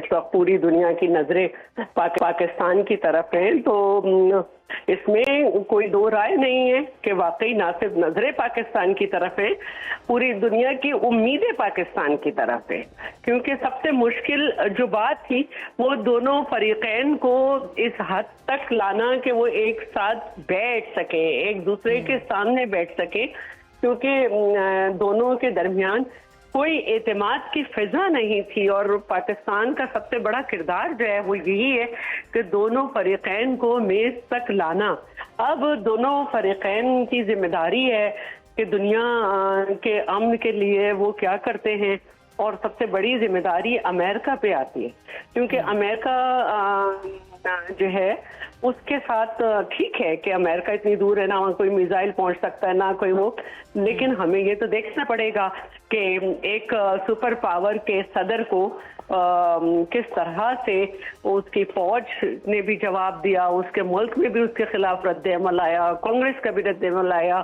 इस वक्त पूरी दुनिया की नजरें पाकिस्तान की तरफ हैं। तो इसमें कोई दो राय नहीं है कि वाकई ना सिर्फ नजरें पाकिस्तान की तरफ है, पूरी दुनिया की उम्मीदें पाकिस्तान की तरफ है। क्योंकि सबसे मुश्किल जो बात थी वो दोनों फरीकैन को इस हद तक लाना कि वो एक साथ बैठ सके, एक दूसरे के सामने बैठ सके, क्योंकि दोनों के दरमियान कोई एतमाद की फिजा नहीं थी। और पाकिस्तान का सबसे बड़ा किरदार जो है वो यही है कि दोनों फरीकैन को मेज तक लाना। अब दोनों फरीकैन की जिम्मेदारी है कि दुनिया के अमन के लिए वो क्या करते हैं, और सबसे बड़ी जिम्मेदारी अमेरिका पे आती है, क्योंकि अमेरिका जो है उसके साथ ठीक है कि अमेरिका इतनी दूर है ना, वहाँ कोई मिसाइल पहुंच सकता है ना कोई वो, लेकिन हमें ये तो देखना पड़ेगा कि एक सुपर पावर के सदर को किस तरह से उसकी फौज ने भी जवाब दिया, उसके मुल्क में भी उसके खिलाफ रद्द-ए-अमल आया, कांग्रेस का भी रद्द-ए-अमल आया,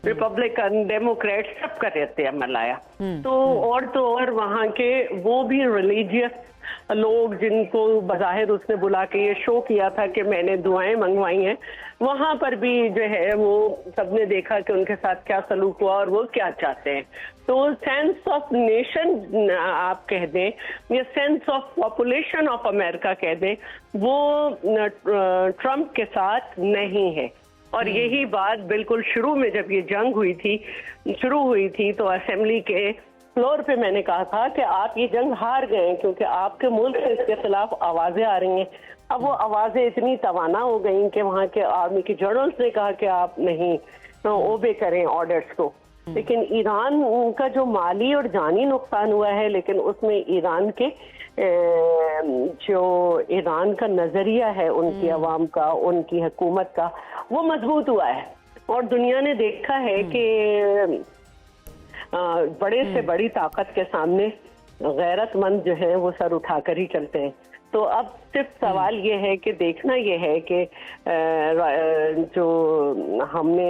रिपब्लिकन डेमोक्रेट सबका रद्द-ए-अमल आया। तो और वहाँ के वो भी रिलीजियस लोग जिनको बज़ाहिर उसने बुला के ये शो किया था कि मैंने दुआएं मंगवाई हैं, वहां पर भी जो है वो सबने देखा कि उनके साथ क्या सलूक हुआ और वो क्या चाहते हैं। तो सेंस ऑफ नेशन आप कह दें या sense of population of America कह दें, वो ट्रंप के साथ नहीं है। और यही बात बिल्कुल शुरू में जब ये जंग शुरू हुई थी तो असेंबली के फ्लोर पे मैंने कहा था कि आप ये जंग हार गए क्योंकि आपके मुल्क से इसके खिलाफ आवाजें आ रही हैं। अब वो आवाजें इतनी तवाना हो गई कि वहाँ के आर्मी के जनरल्स ने कहा कि आप नहीं ओबे करें ऑर्डर्स को। लेकिन ईरान का जो माली और जानी नुकसान हुआ है, लेकिन उसमें ईरान के जो ईरान का नजरिया है उनकी अवाम का, उनकी हुकूमत का, वो मजबूत हुआ है। और दुनिया ने देखा है कि बड़े से बड़ी ताकत के सामने गैरतमंद जो है वो सर उठाकर ही चलते हैं। तो अब सिर्फ सवाल ये है कि देखना ये है कि जो हमने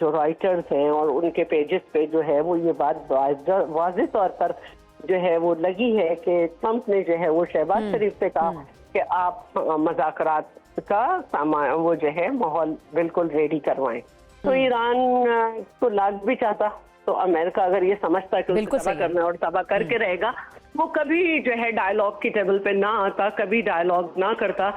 जो राइटर्स हैं और उनके पेजेस पे जो है वो ये बात वाज़ेह तौर पर जो है वो लगी है कि ट्रंप ने जो है वो शहबाज शरीफ से कहा कि आप मज़ाकरात का सामान वो जो है माहौल बिल्कुल रेडी करवाएं। तो ईरान को लाग भी चाहता, तो अमेरिका अगर ये समझता है कि उसको तबाह करना है और तबाह करके रहेगा, वो कभी जो है डायलॉग की टेबल पे ना आता, कभी डायलॉग ना करता।